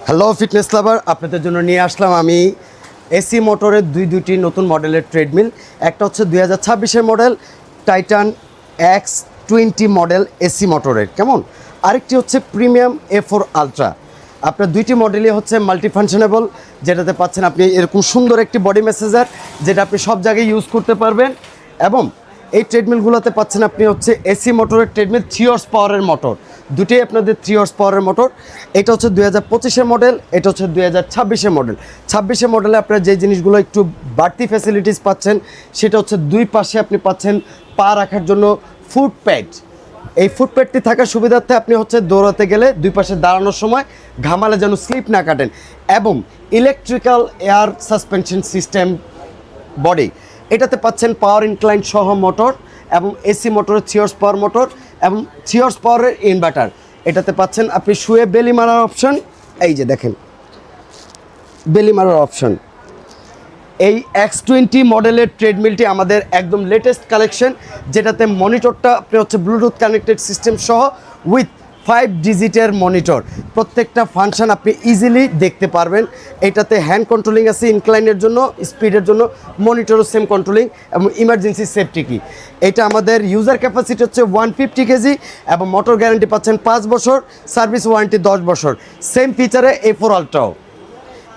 Hello fitness লাভার, আপনাদের জন্য নিয়ে আসলাম আমি এসি মোটরের দুইটি নতুন মডেলের ট্রেডমিল। একটা হচ্ছে 2026-এর model Titan X20 model AC মোটরের, কেমন। আরেকটি হচ্ছে প্রিমিয়াম A4 আলট্রা। আপনার দুইটি মডেলই হচ্ছে মাল্টিফাংশনেবল, যেটাতে পাচ্ছেন আপনি এরকম সুন্দর একটি বডি ম্যাসাজার, যেটা আপনি সব জায়গায় ইউজ করতে পারবেন। এবং এই ট্রেডমিলগুলোতে পাচ্ছেন আপনি হচ্ছে এসি মোটরের ট্রেডমিল 3 হর্স পাওয়ারের মোটর, দুটোই আপনাদের 3 হর্স পাওয়ারের মোটর। এটা হচ্ছে 2025-এর মডেল, এটা হচ্ছে 2026-এর মডেল। 26-এর মডেলে আপনার যে জিনিসগুলো একটু বাড়তি ফ্যাসিলিটিস পাচ্ছেন, সেটা হচ্ছে দুই পাশে আপনি পাচ্ছেন পা রাখার জন্য ফুট প্যাড। এই ফুটপ্যাডটি থাকার সুবিধার্থে আপনি হচ্ছে দৌড়াতে গেলে দুই পাশে দাঁড়ানোর সময় ঘামালে যেন স্লিপ না কাটেন। এবং electrical air suspension system body, এটাতে পাচ্ছেন পাওয়ার ইনক্লাইন সহ মোটর এবং এসি মোটরের 3 হর্স পাওয়ার মোটর এবং 3 হর্স পাওয়ারের ইনভার্টার। এটাতে পাচ্ছেন আপনি শুয়ে বেলি মারার অপশন, এই যে দেখেন বেলি মারার অপশন। এই X20 মডেলের ট্রেডমিলটি আমাদের একদম লেটেস্ট কালেকশন, যেটাতে মনিটরটা আপনি হচ্ছে ব্লুটুথ কানেক্টেড সিস্টেম সহ উইথ 5 ডিজিটের মনিটর। প্রত্যেকটা ফাংশন আপনি ইজিলি দেখতে পারবেন। এটাতে হ্যান্ড কন্ট্রোলিং আছে ইনক্লাইনের জন্য, স্পিডের জন্য মনিটরও সেম কন্ট্রোলিং এবং ইমার্জেন্সি সেফটি কি। এটা আমাদের ইউজার ক্যাপাসিটি হচ্ছে 150 কেজি এবং মোটর গ্যারান্টি পাচ্ছেন 5 বছর, সার্ভিস ওয়ারেন্টি 10 বছর। সেম ফিচারে A4 আলট্রাও।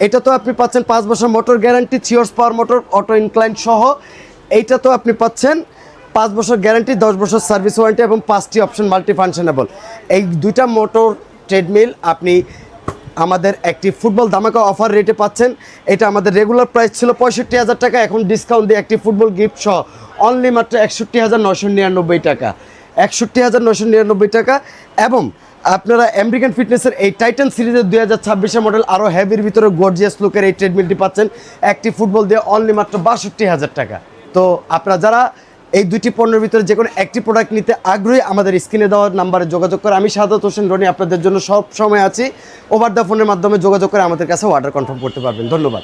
এটা তো আপনি পাচ্ছেন 5 বছর motor guarantee, 3 horse power motor auto incline সহ। এইটা তো আপনি পাচ্ছেন 5 বছর গ্যারান্টি, 10 বছর সার্ভিস ওয়ারেন্টি এবং 5টি অপশন মাল্টি ফাংশনেবল। এই দুইটা মোটর ট্রেডমিল আপনি আমাদের একটি ফুটবল ধামাকা অফার রেটে পাচ্ছেন। এটা আমাদের রেগুলার প্রাইস ছিল 65,000 টাকা, এখন ডিসকাউন্ট দিয়ে একটি ফুটবল গিফট সহ অনলি মাত্র 61,999 টাকা, 61,999 টাকা। এবং আপনারা আমেরিকান ফিটনেসের এই টাইটান সিরিজের 2026-এর মডেল আরও হেভির ভিতরে গর্জিয়াস লুকের এই ট্রেডমিলটি পাচ্ছেন একটি ফুটবল দিয়ে অনলি মাত্র 62,000 টাকা। তো আপনারা যারা এই দুইটি পণ্যের ভিতরে যে কোনো একটি প্রোডাক্ট নিতে আগ্রহী, আমাদের স্ক্রিনে দেওয়ার নাম্বারে যোগাযোগ করে। আমি সাদাত হোসেন রনি আপনাদের জন্য সব সময় আছি। ওভার দ্য ফোনের মাধ্যমে যোগাযোগ করে আমাদের কাছে অর্ডার কনফার্ম করতে পারবেন। ধন্যবাদ।